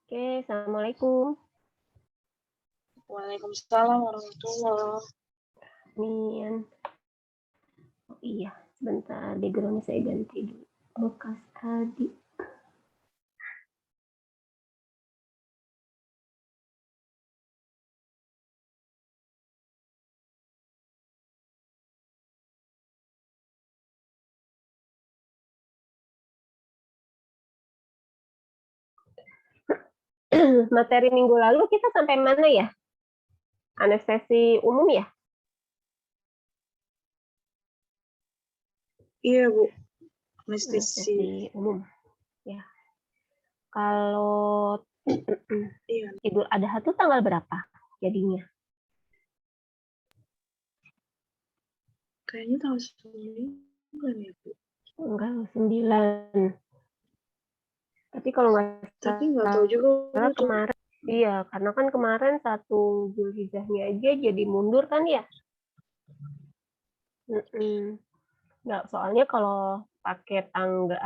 Oke, Assalamualaikum. Waalaikumsalam warahmatullah. Min. Oh iya, sebentar background saya ganti dulu. Bekas tadi. Materi minggu lalu kita sampai mana ya? Anestesi umum ya? Iya, Bu. Anestesi umum. Ya. Kalau Iya. Idul Adha itu tanggal berapa jadinya? Kayaknya tanggal 9 ya, Bu. Enggak, 9. Tapi kalau Tapi nggak tahu juga, Bu. kemarin, iya, karena kan kemarin 1 Zulhijjahnya aja jadi mundur kan ya? Nggak, soalnya kalau pakai tanggal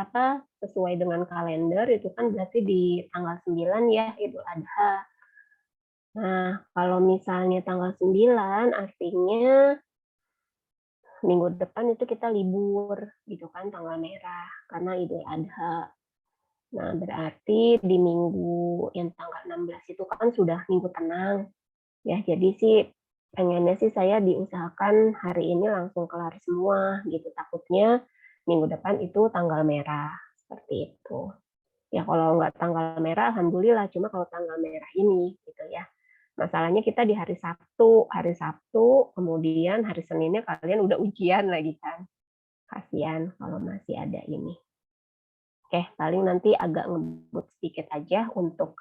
sesuai dengan kalender itu kan berarti di tanggal 9 ya Idul Adha. Nah, kalau misalnya tanggal 9 artinya minggu depan itu kita libur gitu kan, tanggal merah karena Idul Adha. Nah, berarti di minggu yang tanggal 16 itu kan sudah minggu tenang. Ya, jadi sih pengennya sih saya diusahakan hari ini langsung kelar semua gitu. Takutnya minggu depan itu tanggal merah seperti itu. Ya kalau nggak tanggal merah, alhamdulillah. Cuma kalau tanggal merah ini gitu ya. Masalahnya kita di hari Sabtu, kemudian hari Seninnya kalian udah ujian lagi kan. Kasihan kalau masih ada ini. Oke, paling nanti agak ngebut sedikit aja untuk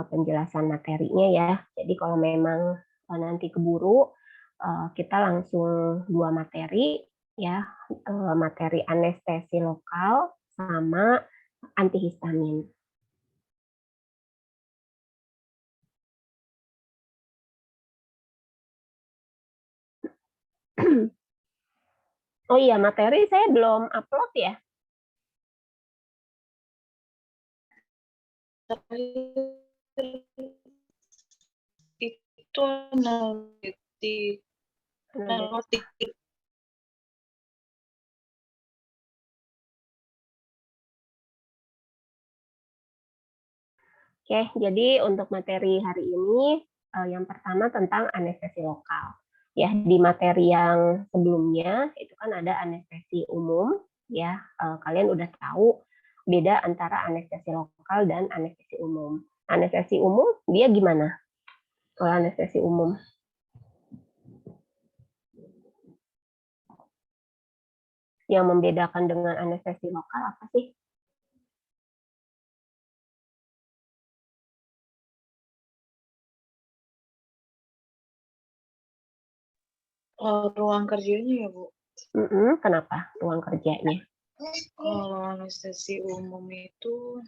penjelasan materinya ya. Jadi kalau memang nanti keburu, kita langsung 2 materi ya, materi anestesi lokal sama antihistamin. Oh iya, materi saya belum upload ya. Itu analitik. Oke, jadi untuk materi hari ini yang pertama tentang anestesi lokal. Ya, di materi yang sebelumnya itu kan ada anestesi umum, ya. Kalian udah tahu beda antara anestesi lokal dan anestesi umum. Anestesi umum dia gimana? Kalau anestesi umum yang membedakan dengan anestesi lokal apa sih? Ruang kerjanya ya, Bu. Kenapa ruang kerjanya? Kalau anestesi umum itu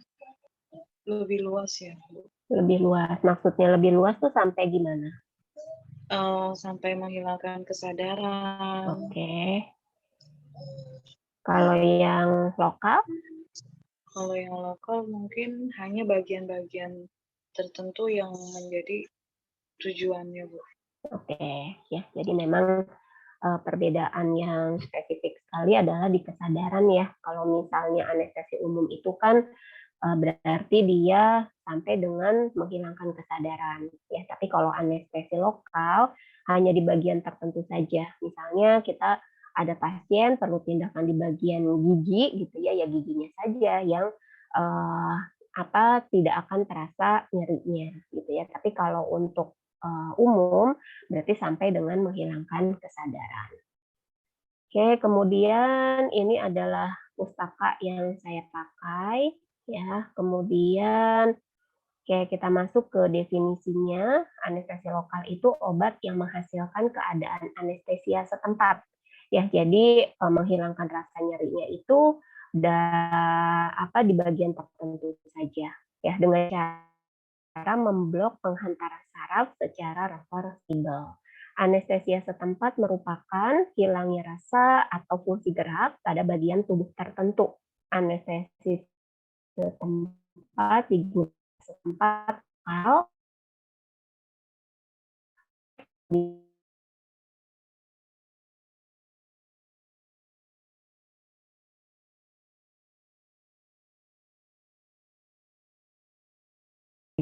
lebih luas ya, Bu. Lebih luas. Maksudnya lebih luas tuh sampai gimana? Sampai menghilangkan kesadaran. Oke. Kalau yang lokal? Kalau yang lokal mungkin hanya bagian-bagian tertentu yang menjadi tujuannya, Bu. Oke, ya. Jadi memang perbedaan yang spesifik sekali adalah di kesadaran ya. Kalau misalnya anestesi umum itu kan berarti dia sampai dengan menghilangkan kesadaran. Ya, tapi kalau anestesi lokal hanya di bagian tertentu saja. Misalnya kita ada pasien perlu tindakan di bagian gigi gitu ya, ya giginya saja yang uh, tidak akan terasa nyerinya gitu ya. Tapi kalau untuk umum berarti sampai dengan menghilangkan kesadaran. Oke, kemudian ini adalah pustaka yang saya pakai ya. Kemudian kita masuk ke definisinya. Anestesi lokal itu obat yang menghasilkan keadaan anestesia setempat. Ya, jadi menghilangkan rasa nyerinya itu di bagian tertentu saja. Ya, dengan cara memblok penghantaran saraf secara reversibel. Anestesia setempat merupakan hilangnya rasa atau fungsi gerak pada bagian tubuh tertentu. Anestesi setempat digunakan setempat lokal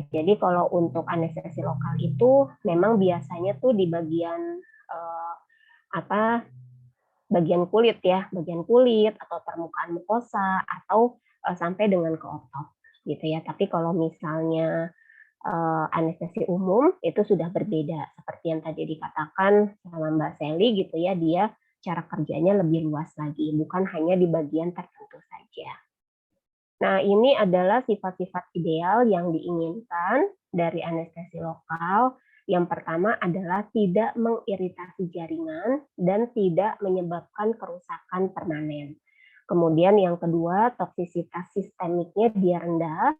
Jadi kalau untuk anestesi lokal itu memang biasanya tuh di bagian apa bagian kulit ya, bagian kulit atau permukaan mukosa atau sampai dengan ke otot gitu ya. Tapi kalau misalnya anestesi umum itu sudah berbeda seperti yang tadi dikatakan sama Mbak Sally gitu ya, dia cara kerjanya lebih luas lagi, bukan hanya di bagian tertentu saja. Nah, ini adalah sifat-sifat ideal yang diinginkan dari anestesi lokal. Yang pertama adalah tidak mengiritasi jaringan dan tidak menyebabkan kerusakan permanen. Kemudian yang kedua, toksisitas sistemiknya dia rendah.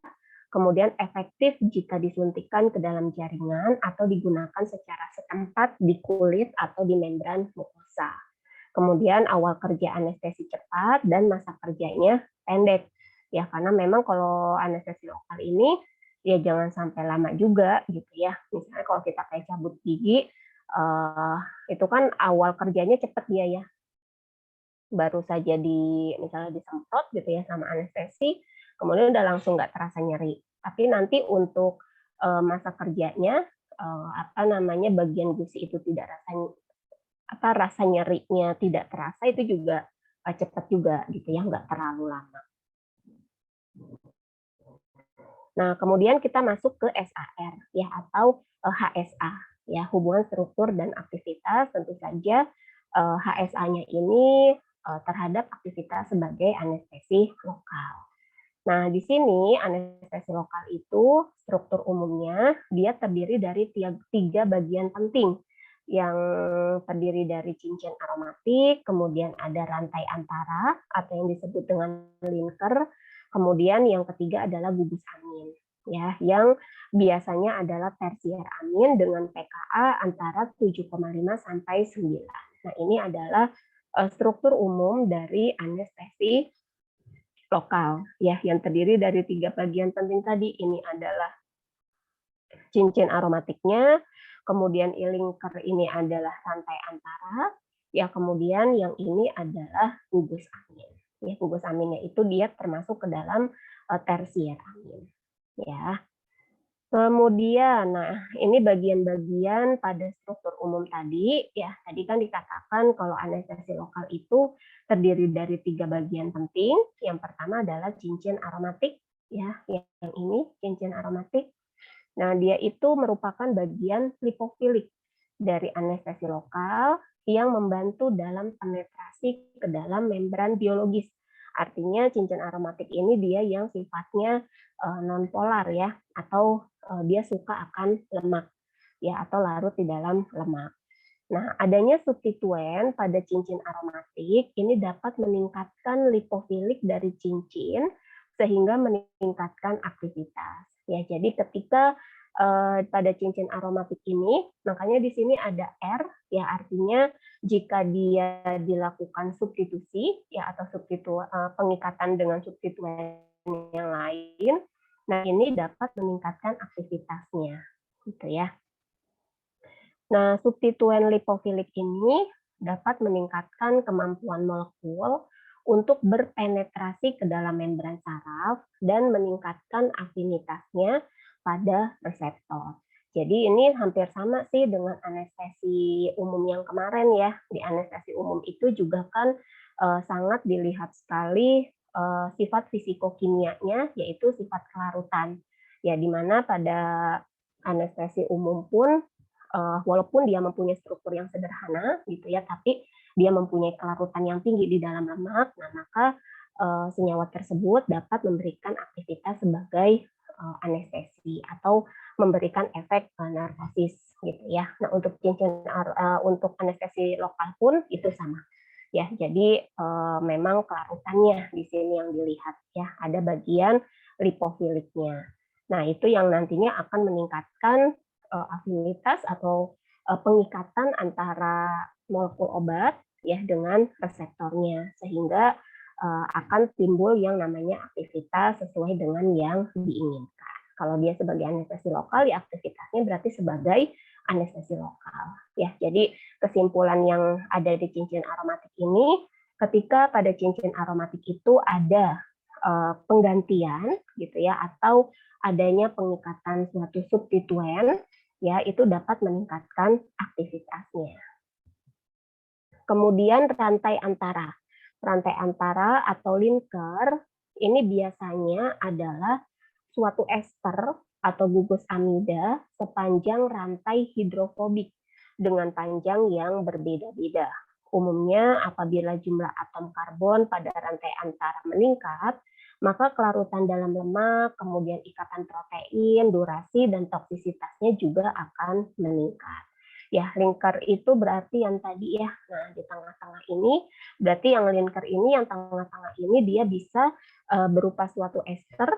Kemudian efektif jika disuntikan ke dalam jaringan atau digunakan secara setempat di kulit atau di membran mukosa. Kemudian awal kerja anestesi cepat dan masa kerjanya pendek. Ya, karena memang kalau anestesi lokal ini ya jangan sampai lama juga gitu ya. Misalnya kalau kita kayak cabut gigi, itu kan awal kerjanya cepat dia ya. Baru saja misalnya disemprot gitu ya sama anestesi, kemudian udah langsung nggak terasa nyeri. Tapi nanti untuk masa kerjanya bagian gusi itu tidak rasa nyerinya tidak terasa itu juga cepat juga gitu ya, nggak terlalu lama. Nah, kemudian kita masuk ke SAR ya atau HSA ya, hubungan struktur dan aktivitas. Tentu saja HSA-nya ini terhadap aktivitas sebagai anestesi lokal. Nah, di sini anestesi lokal itu struktur umumnya dia terdiri dari tiga bagian penting yang terdiri dari cincin aromatik, kemudian ada rantai antara atau yang disebut dengan linker, kemudian yang ketiga adalah gugus amin ya, yang biasanya adalah tersier amin dengan pKa antara 7,5 sampai 9. Nah, ini adalah struktur umum dari anestesi lokal ya, yang terdiri dari tiga bagian penting tadi. Ini adalah cincin aromatiknya, kemudian linker ini adalah rantai antara, ya kemudian yang ini adalah gugus amin. Ya, gugus aminnya itu dia termasuk ke dalam tersier amin. Ya. Kemudian, nah ini bagian-bagian pada struktur umum tadi, ya tadi kan dikatakan kalau anestesi lokal itu terdiri dari tiga bagian penting. Yang pertama adalah cincin aromatik, ya yang ini cincin aromatik. Nah dia itu merupakan bagian lipofilik dari anestesi lokal yang membantu dalam penetrasi ke dalam membran biologis. Artinya cincin aromatik ini dia yang sifatnya non-polar ya, atau dia suka akan lemak ya, atau larut di dalam lemak. Nah, adanya substituen pada cincin aromatik ini dapat meningkatkan lipofilik dari cincin sehingga meningkatkan aktivitas. Ya, jadi ketika pada cincin aromatik ini, makanya di sini ada R, ya artinya jika dia dilakukan substitusi, ya atau pengikatan dengan substituen yang lain, nah ini dapat meningkatkan aktivitasnya, gitu ya. Nah, substituen lipofilik ini dapat meningkatkan kemampuan molekul untuk berpenetrasi ke dalam membran saraf dan meningkatkan afinitasnya pada reseptor. Jadi ini hampir sama sih dengan anestesi umum yang kemarin ya. Di anestesi umum itu juga kan sangat dilihat sekali sifat fisikokimianya, yaitu sifat kelarutan. Ya, di mana pada anestesi umum pun walaupun dia mempunyai struktur yang sederhana gitu ya, tapi dia mempunyai kelarutan yang tinggi di dalam lemak, nah maka senyawa tersebut dapat memberikan aktivitas sebagai anestesi atau memberikan efek narkosis gitu ya. Nah untuk untuk anestesi lokal pun itu sama ya. Jadi memang kelarutannya di sini yang dilihat ya, ada bagian lipofiliknya. Nah itu yang nantinya akan meningkatkan afinitas atau pengikatan antara molekul obat ya dengan reseptornya, sehingga akan timbul yang namanya aktivitas sesuai dengan yang diinginkan. Kalau dia sebagai anestesi lokal, ya aktivitasnya berarti sebagai anestesi lokal. Ya, jadi kesimpulan yang ada di cincin aromatik ini, ketika pada cincin aromatik itu ada penggantian gitu ya, atau adanya pengikatan suatu substituen, ya itu dapat meningkatkan aktivitasnya. Kemudian rantai antara. Rantai antara atau linker ini biasanya adalah suatu ester atau gugus amida sepanjang rantai hidrofobik dengan panjang yang berbeda-beda. Umumnya apabila jumlah atom karbon pada rantai antara meningkat, maka kelarutan dalam lemak, kemudian ikatan protein, durasi, dan toksisitasnya juga akan meningkat. Ya, linker itu berarti yang tadi ya. Nah, di tengah-tengah ini berarti yang linker ini, yang tengah-tengah ini dia bisa berupa suatu ester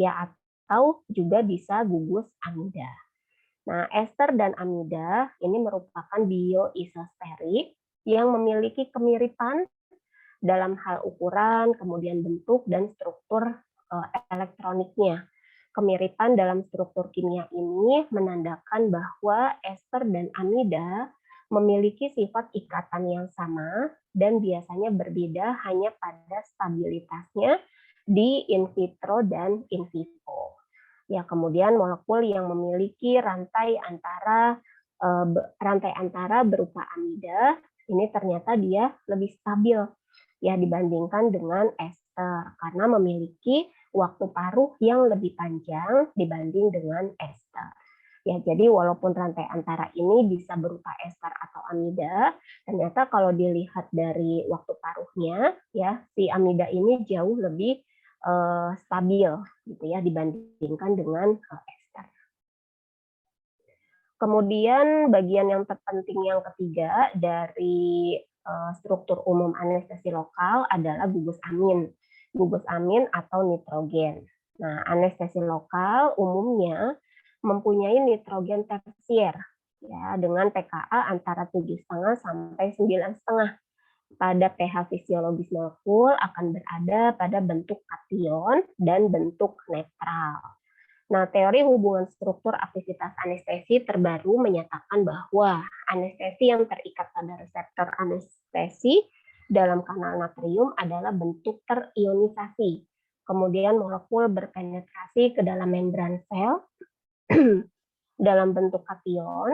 ya, atau juga bisa gugus amida. Nah, ester dan amida ini merupakan bioisosterik yang memiliki kemiripan dalam hal ukuran, kemudian bentuk dan struktur elektroniknya. Kemiripan dalam struktur kimia ini menandakan bahwa ester dan amida memiliki sifat ikatan yang sama dan biasanya berbeda hanya pada stabilitasnya di in vitro dan in vivo. Ya, kemudian molekul yang memiliki rantai antara berupa amida ini ternyata dia lebih stabil ya dibandingkan dengan ester karena memiliki waktu paruh yang lebih panjang dibanding dengan ester. Ya, jadi walaupun rantai antara ini bisa berupa ester atau amida, ternyata kalau dilihat dari waktu paruhnya, ya si amida ini jauh lebih stabil, gitu ya, dibandingkan dengan ester. Kemudian bagian yang terpenting yang ketiga dari struktur umum anestesi lokal adalah gugus amin atau nitrogen. Nah, anestesi lokal umumnya mempunyai nitrogen tersier ya dengan pKa antara 7,5 sampai 9,5. Pada pH fisiologis molekul akan berada pada bentuk kation dan bentuk netral. Nah, teori hubungan struktur aktivitas anestesi terbaru menyatakan bahwa anestesi yang terikat pada reseptor anestesi dalam kanal natrium adalah bentuk terionisasi. Kemudian molekul berpenetrasi ke dalam membran sel dalam bentuk kation.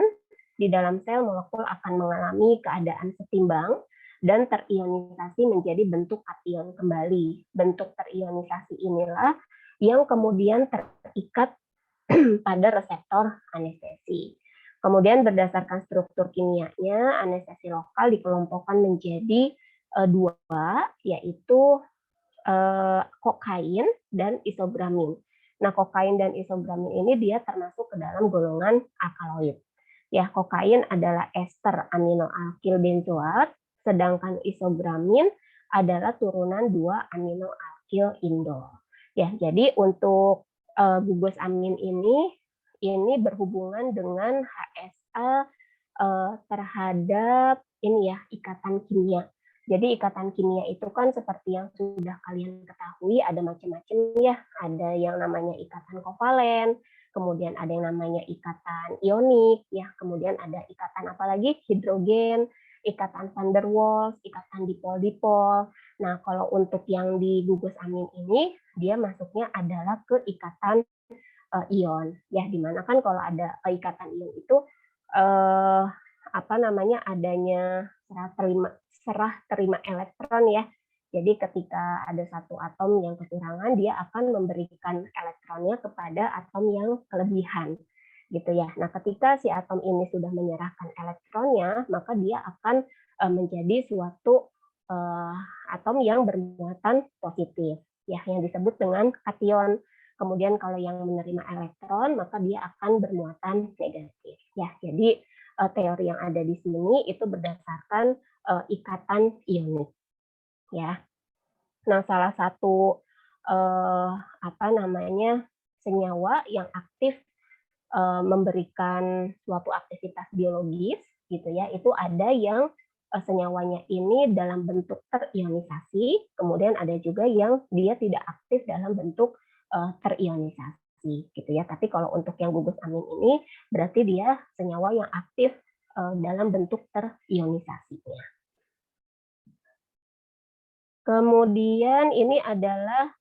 Di dalam sel molekul akan mengalami keadaan setimbang dan terionisasi menjadi bentuk kation kembali. Bentuk terionisasi inilah yang kemudian terikat pada reseptor anestesi. Kemudian berdasarkan struktur kimianya, anestesi lokal dikelompokkan menjadi dua, yaitu kokain dan isobramin. Nah, kokain dan isobramin ini dia termasuk ke dalam golongan alkaloid. Ya, kokain adalah ester aminoalkil benzoat, sedangkan isobramin adalah turunan 2 aminoalkil indol. Ya, jadi untuk gugus amin ini berhubungan dengan HSA terhadap ini ya ikatan kimia. Jadi ikatan kimia itu kan seperti yang sudah kalian ketahui ada macam-macam ya. Ada yang namanya ikatan kovalen, kemudian ada yang namanya ikatan ionik, ya. Kemudian ada ikatan apa lagi? Hidrogen, ikatan van der Waals, ikatan dipol-dipol. Nah, kalau untuk yang di gugus amin ini, dia masuknya adalah ke ikatan ion. Ya, dimana kan kalau ada ikatan ion itu adanya serah terima elektron ya. Jadi ketika ada satu atom yang kekurangan, dia akan memberikan elektronnya kepada atom yang kelebihan. Gitu ya. Nah, ketika si atom ini sudah menyerahkan elektronnya, maka dia akan menjadi suatu atom yang bermuatan positif, ya, yang disebut dengan kation. Kemudian kalau yang menerima elektron, maka dia akan bermuatan negatif. Ya, jadi teori yang ada di sini itu berdasarkan ikatan ionik. Ya. Nah, salah satu senyawa yang aktif memberikan suatu aktivitas biologis gitu ya, itu ada yang senyawanya ini dalam bentuk terionisasi, kemudian ada juga yang dia tidak aktif dalam bentuk terionisasi. ionizasi gitu ya. Tapi kalau untuk yang gugus amin ini berarti dia senyawa yang aktif dalam bentuk terionisasinya. Kemudian ini adalah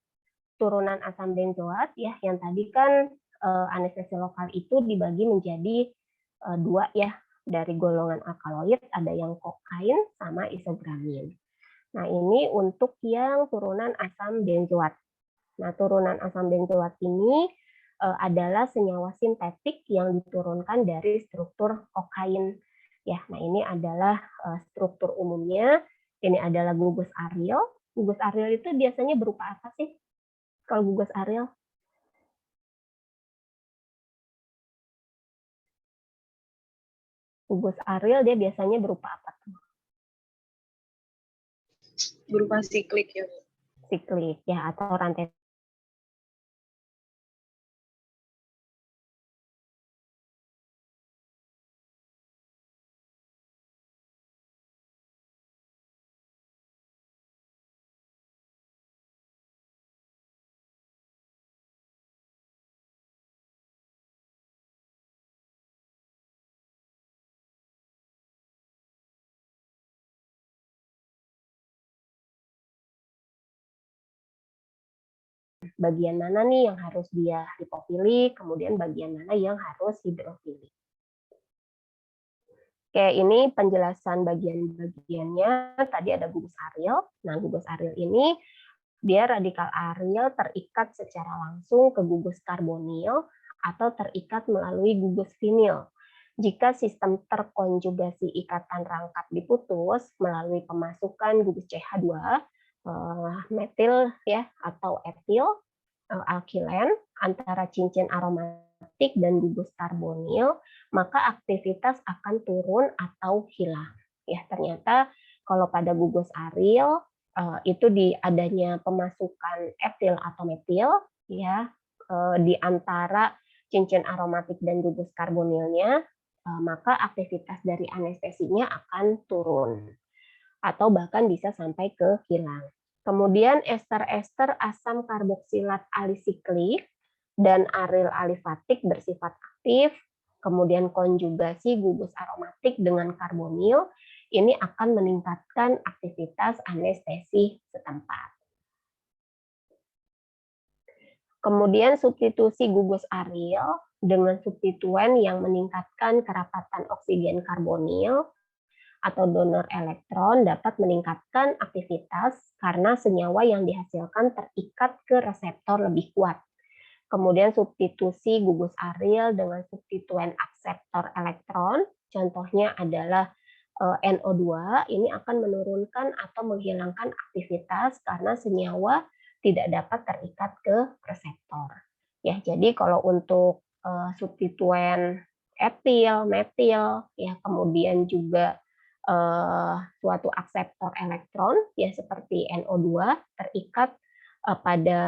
turunan asam benzoat ya, yang tadi kan anestesi lokal itu dibagi menjadi dua ya, dari golongan alkaloid ada yang kokain sama isogramin. Nah, ini untuk yang turunan asam benzoat. Nah, turunan asam benzoat ini adalah senyawa sintetik yang diturunkan dari struktur kokain. Ya, nah ini adalah struktur umumnya. Ini adalah gugus aril. Gugus aril itu biasanya berupa apa sih? Kalau gugus aril? Gugus aril dia biasanya berupa apa tuh? Berupa siklik ya, Bu. Siklik ya, atau rantai bagian mana nih yang harus dia lipofilik, kemudian bagian mana yang harus hidrofilik. Oke, ini penjelasan bagian-bagiannya. Tadi ada gugus aril. Nah, gugus aril ini dia radikal aril terikat secara langsung ke gugus karbonil atau terikat melalui gugus vinil. Jika sistem terkonjugasi ikatan rangkap diputus melalui pemasukan gugus CH2, metil ya atau etil, alkilen antara cincin aromatik dan gugus karbonil, maka aktivitas akan turun atau hilang. Ya, ternyata kalau pada gugus aril itu di adanya pemasukan etil atau metil ya di antara cincin aromatik dan gugus karbonilnya, maka aktivitas dari anestesinya akan turun atau bahkan bisa sampai ke hilang. Kemudian ester-ester asam karboksilat alisiklik dan aril alifatik bersifat aktif, kemudian konjugasi gugus aromatik dengan karbonil, ini akan meningkatkan aktivitas anestesi setempat. Kemudian substitusi gugus aril dengan substituen yang meningkatkan kerapatan oksigen karbonil atau donor elektron dapat meningkatkan aktivitas karena senyawa yang dihasilkan terikat ke reseptor lebih kuat. Kemudian substitusi gugus aril dengan substituen akseptor elektron, contohnya adalah NO2, ini akan menurunkan atau menghilangkan aktivitas karena senyawa tidak dapat terikat ke reseptor. Ya, jadi kalau untuk substituen etil, metil, ya kemudian juga suatu akseptor elektron ya seperti NO2 terikat pada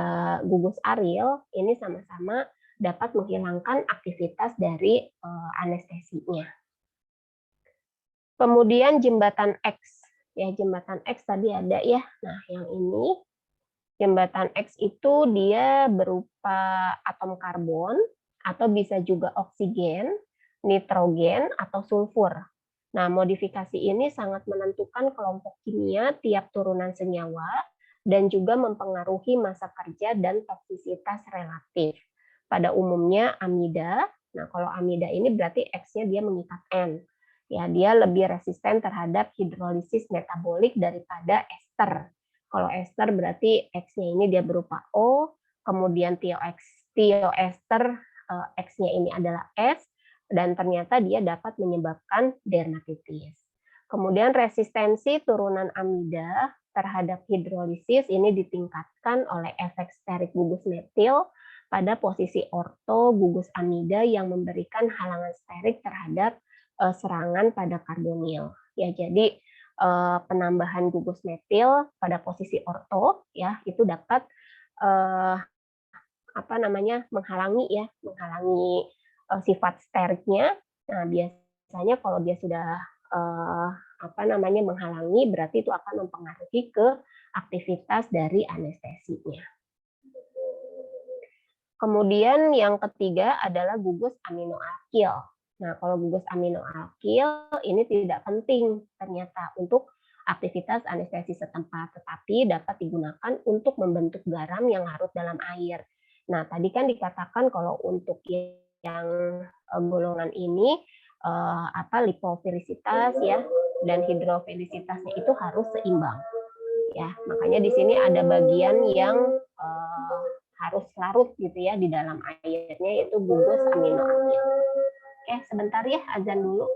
gugus aril, ini sama-sama dapat menghilangkan aktivitas dari anestesinya. Kemudian jembatan X, ya jembatan X tadi ada ya. Nah, yang ini jembatan X itu dia berupa atom karbon atau bisa juga oksigen, nitrogen atau sulfur. Nah, modifikasi ini sangat menentukan kelompok kimia tiap turunan senyawa dan juga mempengaruhi masa kerja dan toksisitas relatif. Pada umumnya amida, nah kalau amida ini berarti X-nya dia mengikat N. Ya, dia lebih resisten terhadap hidrolisis metabolik daripada ester. Kalau ester berarti X-nya ini dia berupa O, kemudian tioester X-nya ini adalah S, dan ternyata dia dapat menyebabkan dermatitis. Kemudian resistensi turunan amida terhadap hidrolisis ini ditingkatkan oleh efek sterik gugus metil pada posisi orto gugus amida yang memberikan halangan sterik terhadap serangan pada karbonil. Ya, jadi penambahan gugus metil pada posisi orto ya itu dapat menghalangi sifat steriknya. Nah, biasanya kalau dia sudah menghalangi berarti itu akan mempengaruhi ke aktivitas dari anestesinya. Kemudian yang ketiga adalah gugus aminoalkil. Nah, kalau gugus aminoalkil ini tidak penting ternyata untuk aktivitas anestesi setempat, tetapi dapat digunakan untuk membentuk garam yang larut dalam air. Nah, tadi kan dikatakan kalau untuk yang golongan ini lipofilisitas ya dan hidrofilisitasnya itu harus seimbang. Ya, makanya di sini ada bagian yang harus larut gitu ya di dalam airnya, yaitu gugus aminoaksid. Oke, sebentar ya, azan dulu.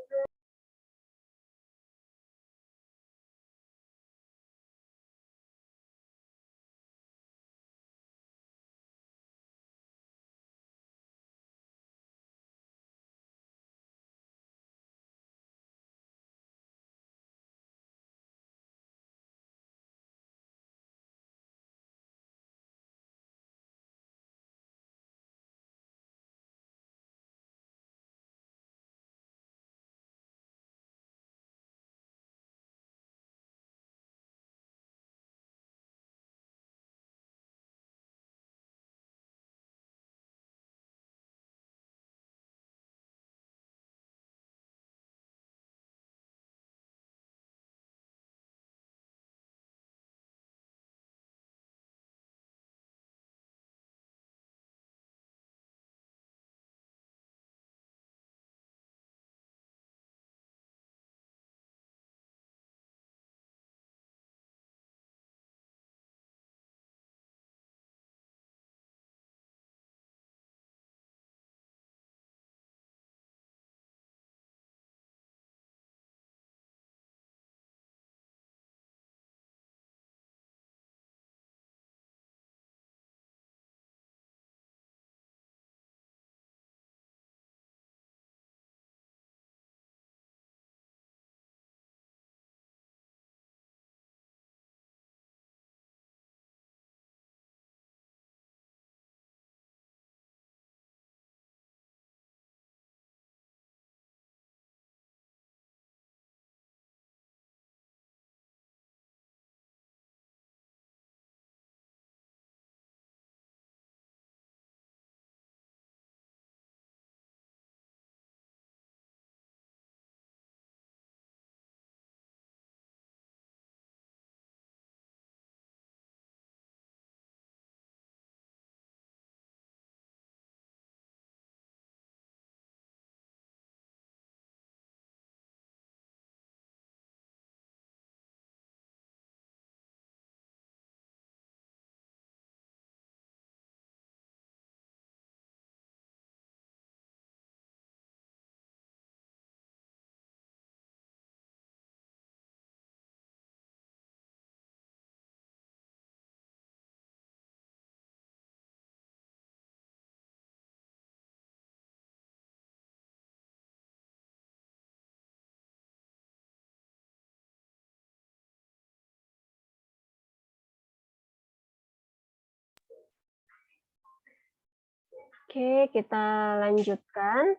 Oke, kita lanjutkan.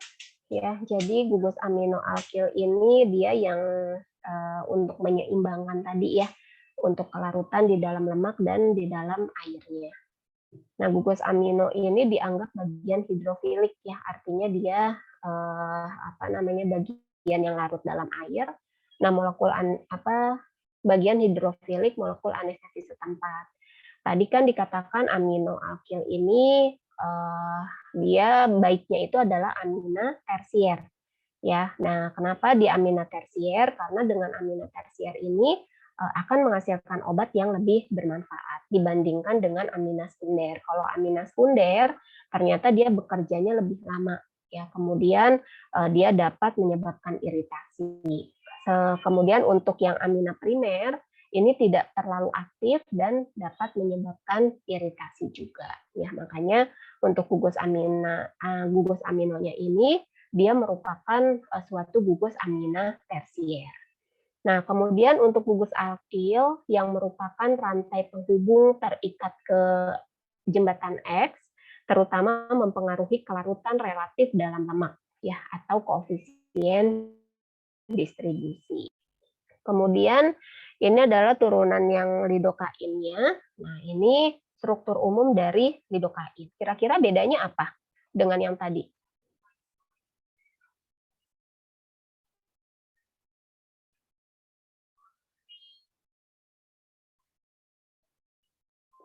Ya, jadi gugus aminoalkil ini dia yang untuk menyeimbangkan tadi ya, untuk kelarutan di dalam lemak dan di dalam airnya. Nah, gugus amino ini dianggap bagian hidrofilik ya, artinya dia bagian yang larut dalam air. Nah, bagian hidrofilik molekul anestesi setempat. Tadi kan dikatakan aminoalkil ini dia baiknya itu adalah amina tersier. Ya, nah kenapa di amina tersier? Karena dengan amina tersier ini akan menghasilkan obat yang lebih bermanfaat dibandingkan dengan amina sekunder. Kalau amina sekunder ternyata dia bekerjanya lebih lama, ya. Kemudian dia dapat menyebabkan iritasi. Kemudian untuk yang amina primer ini tidak terlalu aktif dan dapat menyebabkan iritasi juga. Ya, makanya untuk gugus aminonya ini dia merupakan suatu gugus amina tersier. Nah, kemudian untuk gugus alkil yang merupakan rantai penghubung terikat ke jembatan X, terutama mempengaruhi kelarutan relatif dalam lemak, ya, atau koefisien distribusi. Kemudian ini adalah turunan yang lidokainnya. Nah, ini struktur umum dari lidokain. Kira-kira bedanya apa dengan yang tadi?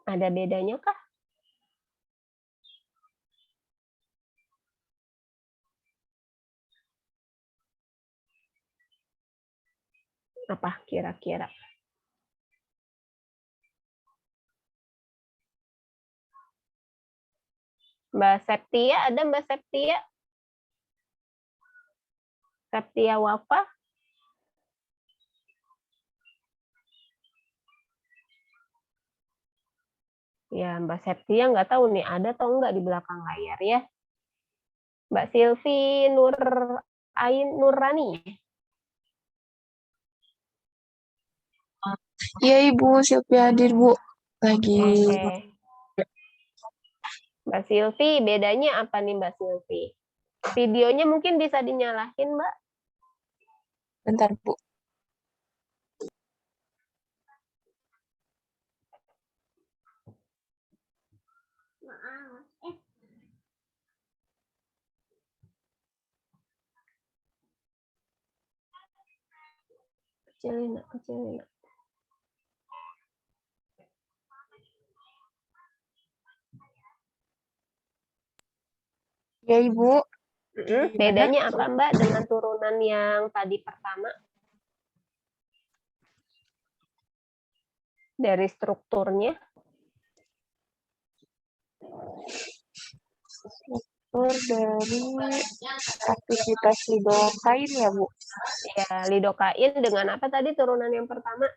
Ada bedanya kah? Apa kira-kira? Mbak Septia, ada Mbak Septia? Septia Wafa? Ya, Mbak Septia nggak tahu nih ada atau nggak di belakang layar ya. Mbak Silvi Nurani. Iya Ibu, Silvia hadir Bu. Lagi Oke. Mbak Silvi, bedanya apa nih Mbak Silvi? Videonya mungkin bisa dinyalain Mbak. bentar Bu. Kecilin, kecilin. Ya Ibu. Bedanya apa Mbak dengan turunan yang tadi pertama? Dari strukturnya? Struktur dari aktivitas lidokain ya Bu. Ya, lidokain dengan apa tadi turunan yang pertama?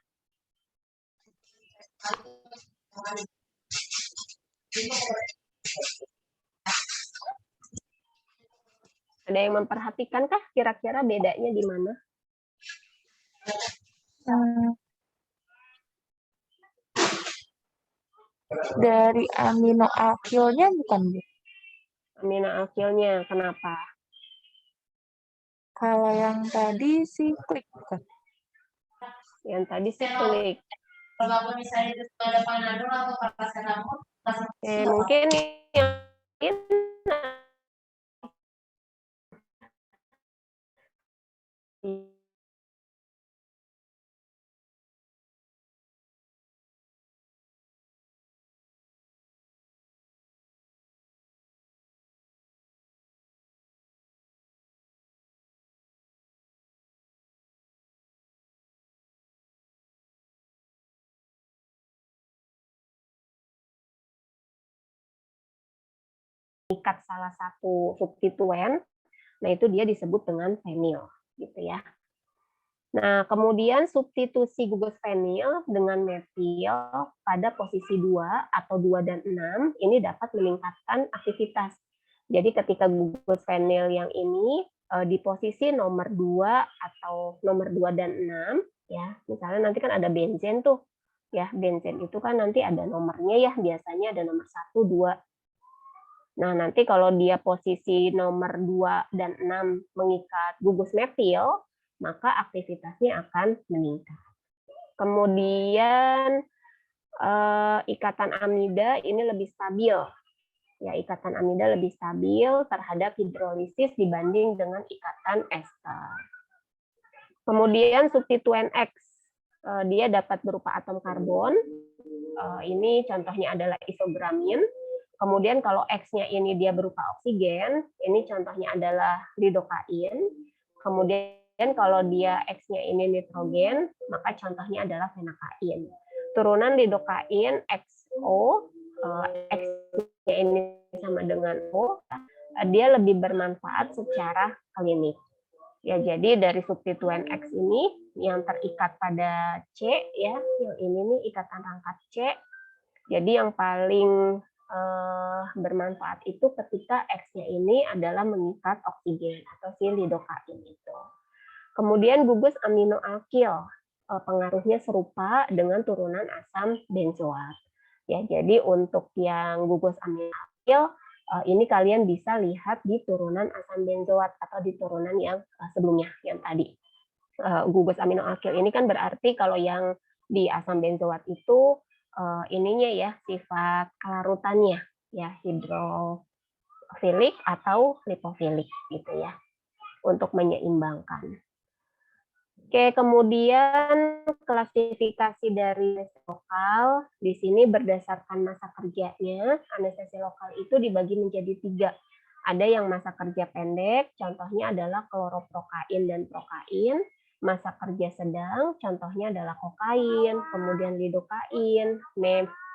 Ada yang memperhatikan kah kira-kira bedanya di mana? Dari aminoakilnya bukan Bu? Aminoakilnya, kenapa? Kalau yang tadi sih klik bukan? Yang tadi sih klik. Mungkin yang mengikat salah satu substituen, nah itu dia disebut dengan fenil, gitu ya. Nah, kemudian substitusi gugus fenil dengan metil pada posisi 2 atau 2 dan 6 ini dapat meningkatkan aktivitas. Jadi ketika gugus fenil yang ini di posisi nomor 2 atau nomor 2 dan 6 ya, misalnya nanti kan ada benzen tuh. Ya, benzen itu kan nanti ada nomornya ya, biasanya ada nomor 1, 2. Nah, nanti kalau dia posisi nomor 2 dan 6 mengikat gugus metil, maka aktivitasnya akan meningkat. Kemudian ikatan amida ini lebih stabil. Ya, ikatan amida lebih stabil terhadap hidrolisis dibanding dengan ikatan ester. Kemudian substituen X, dia dapat berupa atom karbon. Ini contohnya adalah isogramin. Kemudian kalau X-nya ini dia berupa oksigen, ini contohnya adalah lidokain. Kemudian kalau dia X-nya ini nitrogen, maka contohnya adalah fenakain. Turunan lidokain XO, X-nya ini sama dengan O, dia lebih bermanfaat secara klinik. Ya, jadi dari substituen X ini yang terikat pada C ya, yang ini nih ikatan rangkat C. Jadi yang paling bermanfaat itu ketika X-nya ini adalah mengikat oksigen atau si lidokain itu. Kemudian gugus aminoakil pengaruhnya serupa dengan turunan asam benzoat. Ya, jadi untuk yang gugus aminoakil ini kalian bisa lihat di turunan asam benzoat atau di turunan yang sebelumnya yang tadi. Gugus aminoakil ini kan berarti kalau yang di asam benzoat itu ininya ya, sifat kelarutannya ya, hidrofilik atau lipofilik gitu ya, untuk menyeimbangkan. Oke, kemudian klasifikasi dari anestesi lokal di sini berdasarkan masa kerjanya. Anestesi lokal itu dibagi menjadi 3. Ada yang masa kerja pendek, contohnya adalah kloroprokain dan prokain. Masa kerja sedang, contohnya adalah kokain, kemudian lidokain,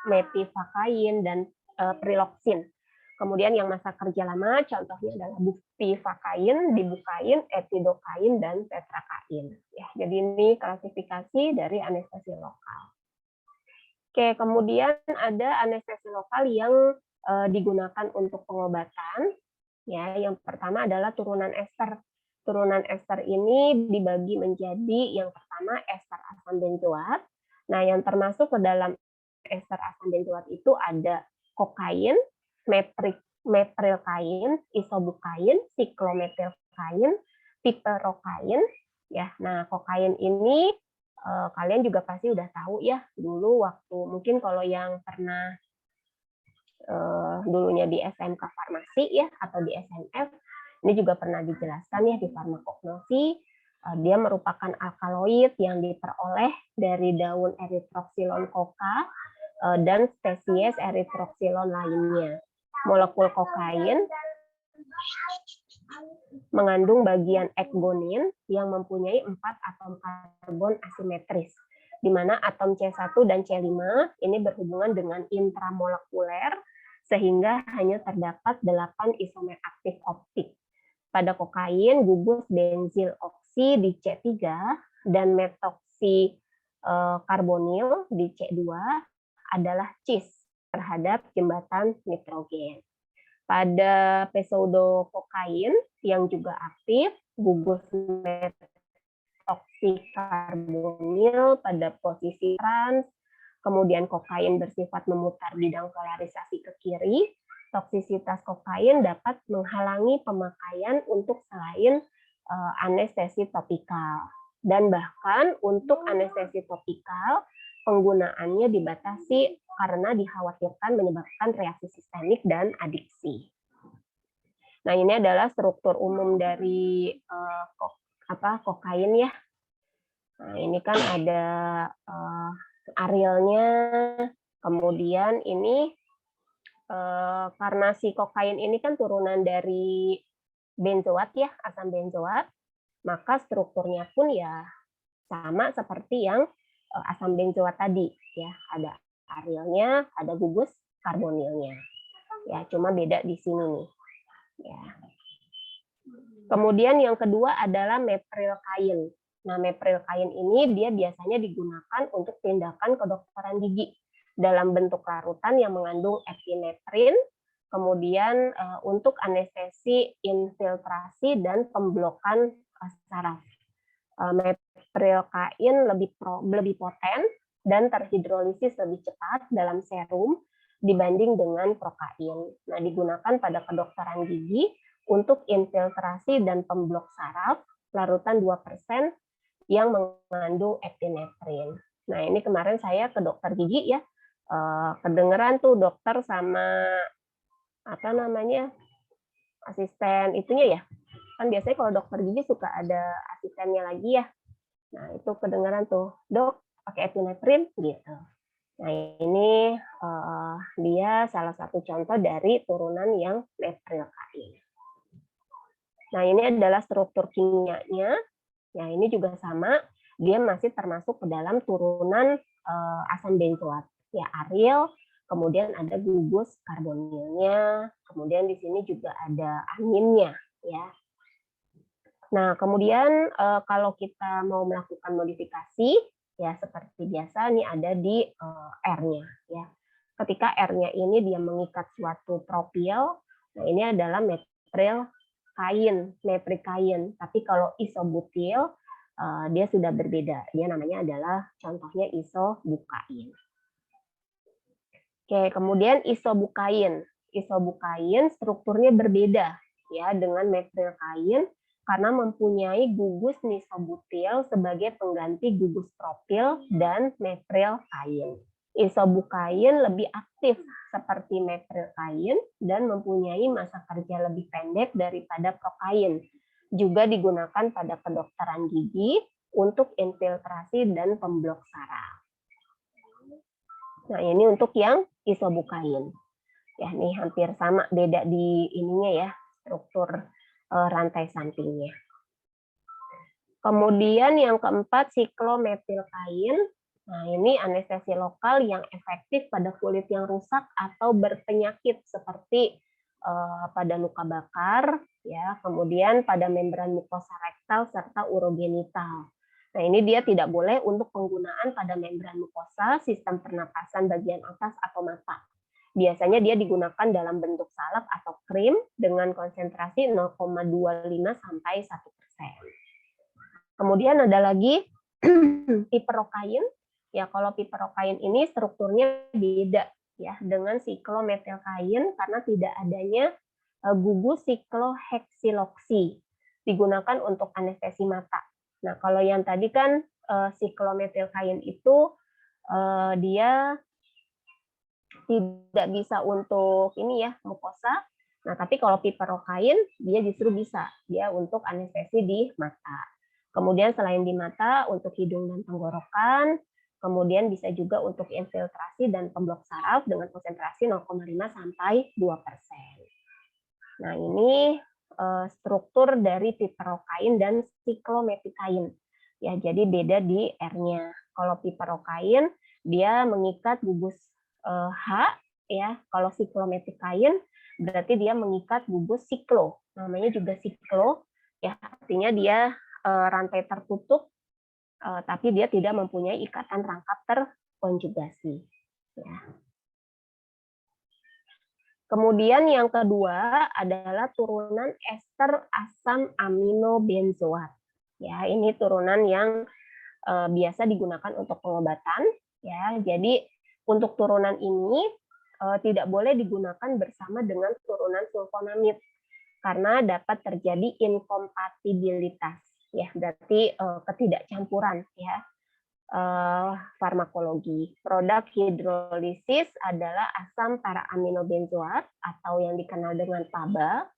mepivakain, dan priloksin. Kemudian yang masa kerja lama, contohnya adalah bupivacain, dibukain, etidokain, dan tetrakain. Ya, jadi ini klasifikasi dari anestesi lokal. Oke, kemudian ada anestesi lokal yang digunakan untuk pengobatan. Ya, yang pertama adalah turunan ester. Turunan ester ini dibagi menjadi yang pertama ester asam benzoat. Nah, yang termasuk ke dalam ester asam benzoat itu ada kokain, meprilkain, isobukain, siklometilkain, piperokain. Ya, nah kokain ini kalian juga pasti udah tahu ya dulu waktu mungkin kalau yang pernah dulunya di SMK Farmasi ya atau di SNF ini juga pernah dijelaskan ya di farmakognosi. Dia merupakan alkaloid yang diperoleh dari daun Erythroxylon coca dan spesies Erythroxylon lainnya. Molekul kokain mengandung bagian ekgonin yang mempunyai 4 atom karbon asimetris, di mana atom C1 dan C5 ini berhubungan dengan intramolekuler, sehingga hanya terdapat 8 isomer aktif optik. Pada kokain, gugus benzil oksi di C3 dan metoksi karbonil di C2 adalah cis terhadap jembatan nitrogen. Pada pseudokokain yang juga aktif, gugus metoxykarbonil pada posisi trans, kemudian kokain bersifat memutar bidang polarisasi ke kiri. Toksisitas kokain dapat menghalangi pemakaian untuk selain anestesi topikal. Dan bahkan untuk anestesi topikal, penggunaannya dibatasi karena dikhawatirkan menyebabkan reaksi sistemik dan adiksi. Nah, ini adalah struktur umum dari kokain ya. Nah, ini kan ada arealnya, kemudian ini karena si kokain ini kan turunan dari benzoat ya, asam benzoat, maka strukturnya pun ya sama seperti yang asam benzoat tadi ya, ada arealnya, ada gugus karbonilnya. Ya, cuma beda di sini nih. Ya. Kemudian yang kedua adalah meprilkain. Nah, meprilkain ini dia biasanya digunakan untuk tindakan kedokteran gigi dalam bentuk larutan yang mengandung epinefrin, kemudian untuk anestesi infiltrasi dan pemblokan saraf. Meprilkain lebih poten dan terhidrolisis lebih cepat dalam serum dibanding dengan prokain. Nah, digunakan pada kedokteran gigi untuk infiltrasi dan pemblok saraf larutan 2% yang mengandung epinefrin. Nah, ini kemarin saya ke dokter gigi ya, kedengeran tuh dokter sama asisten itunya ya. Kan biasanya kalau dokter gigi suka ada asistennya lagi ya. Nah, itu kedengeran tuh, dok pakai epinefrin gitu. Nah, ini dia salah satu contoh dari turunan yang meprilkain. Nah, ini adalah struktur kimianya. Ya, ini juga sama, dia masih termasuk ke dalam turunan asam benzoat. Ya, aryl, kemudian ada gugus karbonilnya, kemudian di sini juga ada aminnya, ya. Nah, kemudian kalau kita mau melakukan modifikasi, ya seperti biasa nih ada di R-nya ya. Ketika R-nya ini dia mengikat suatu propil, nah ini adalah meprilkain. Tapi kalau isobutil dia sudah berbeda. Dia namanya adalah contohnya isobukain. Oke, kemudian isobukain. Isobukain strukturnya berbeda ya dengan meprilkain karena mempunyai gugus nisobutil sebagai pengganti gugus propil dan meprilkain. Isobukain lebih aktif seperti metrilkain dan mempunyai masa kerja lebih pendek daripada prokain. Juga digunakan pada kedokteran gigi untuk infiltrasi dan pemblok saraf. Nah, ini untuk yang isobukain. Ya, nih hampir sama, beda di ininya ya, struktur rantai sampingnya. Kemudian yang keempat, siklometilkain. Nah, ini anestesi lokal yang efektif pada kulit yang rusak atau berpenyakit seperti pada luka bakar, ya, kemudian pada membran mukosa rektal serta urogenital. Nah, ini dia tidak boleh untuk penggunaan pada membran mukosa, sistem pernapasan bagian atas atau mata. Biasanya dia digunakan dalam bentuk salep atau krim dengan konsentrasi 0,25 sampai 1%. Kemudian ada lagi piperokain. Ya, kalau piperokain ini strukturnya beda ya dengan siklometilkain karena tidak adanya gugus sikloheksiloksi digunakan untuk anestesi mata. Nah, kalau yang tadi kan siklometilkain itu dia tidak bisa untuk ini ya mukosa. Nah, tapi kalau piperokain dia justru bisa dia untuk anestesi di mata. Kemudian selain di mata untuk hidung dan tenggorokan, kemudian bisa juga untuk infiltrasi dan pemblok saraf dengan konsentrasi 0,5 sampai 2%. Nah, ini struktur dari piperokain dan siklometikain. Ya, jadi beda di R-nya. Kalau piperokain dia mengikat gugus H, ya. Kalau siklometikain berarti dia mengikat gugus siklo. Namanya juga siklo, ya artinya dia rantai tertutup, tapi dia tidak mempunyai ikatan rangkap terkonjugasi. Ya. Kemudian yang kedua adalah turunan ester asam amino benzoat. Ya, ini turunan yang biasa digunakan untuk pengobatan. Ya, jadi untuk turunan ini tidak boleh digunakan bersama dengan turunan sulfonamid karena dapat terjadi inkompatibilitas. Ya, berarti ketidakcampuran ya farmakologi. Produk hidrolisis adalah asam para-aminobenzoat atau yang dikenal dengan PABA.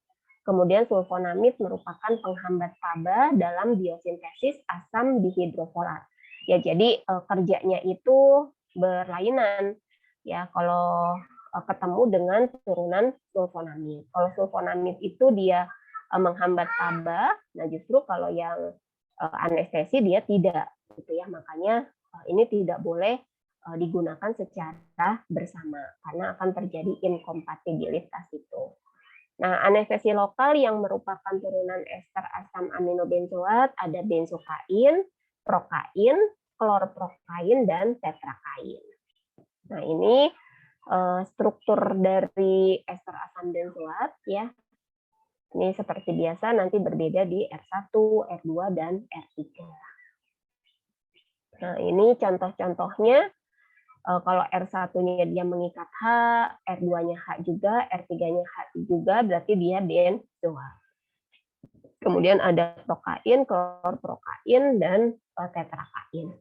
Kemudian sulfonamid merupakan penghambat PABA dalam biosintesis asam dihidrofolat. Ya, jadi kerjanya itu berlainan. Ya, kalau ketemu dengan turunan sulfonamid. Kalau sulfonamid itu dia menghambat PABA, nah justru kalau yang anestesi dia tidak, gitu ya. Makanya ini tidak boleh digunakan secara bersama karena akan terjadi inkompatibilitas itu. Nah, anestesi lokal yang merupakan turunan ester asam aminobenzoat ada benzokain, prokain, klorprokain, dan tetrakain. Nah, ini struktur dari ester asam benzoat ya. Ini seperti biasa nanti berbeda di R1, R2, dan R3. Nah, ini contoh-contohnya. Kalau R1-nya dia mengikat H, R2-nya H juga, R3-nya H juga, berarti dia benzoat. Kemudian ada prokain, klorprokain, dan tetrakain.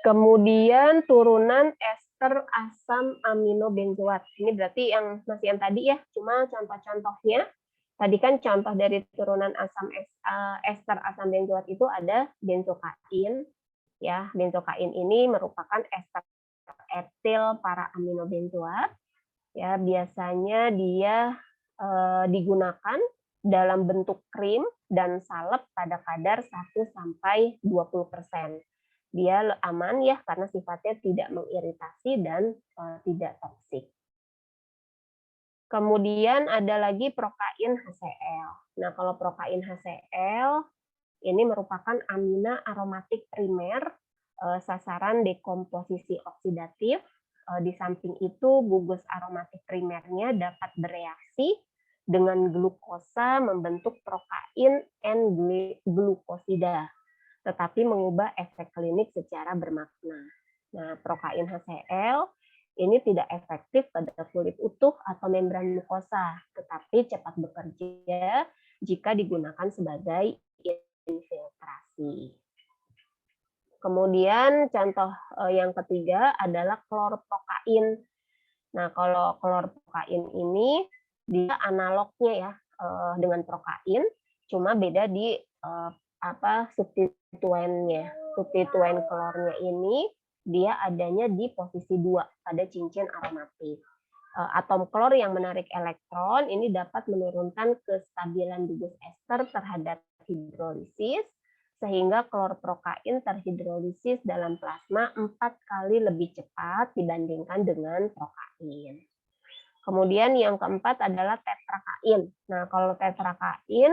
Kemudian turunan ester asam aminobenzoat. Ini berarti masih yang tadi ya, cuma contoh-contohnya. Tadi kan contoh dari turunan ester asam benzoat itu ada benzokain. Ya, benzokain ini merupakan ester etil para aminobenzoat. Ya, biasanya dia digunakan dalam bentuk krim dan salep pada kadar 1 sampai 20%. Dia aman ya karena sifatnya tidak mengiritasi dan tidak toksik. Kemudian ada lagi prokain HCl. Nah, kalau prokain HCl ini merupakan amina aromatik primer sasaran dekomposisi oksidatif. Di samping itu gugus aromatik primernya dapat bereaksi dengan glukosa membentuk prokain N-glukosida, tetapi mengubah efek klinik secara bermakna. Nah, prokain HCl ini tidak efektif pada kulit utuh atau membran mukosa, tetapi cepat bekerja jika digunakan sebagai infiltrasi. Kemudian contoh yang ketiga adalah klorprokain. Nah, kalau klorprokain ini dia analognya ya dengan prokain, cuma beda di substituennya. Substituen klornya ini dia adanya di posisi 2 pada cincin aromatik. Atom klor yang menarik elektron ini dapat menurunkan kestabilan gugus ester terhadap hidrolisis, sehingga klorprokain terhidrolisis dalam plasma 4 kali lebih cepat dibandingkan dengan prokain. Kemudian yang keempat adalah tetrakain. Nah, kalau tetrakain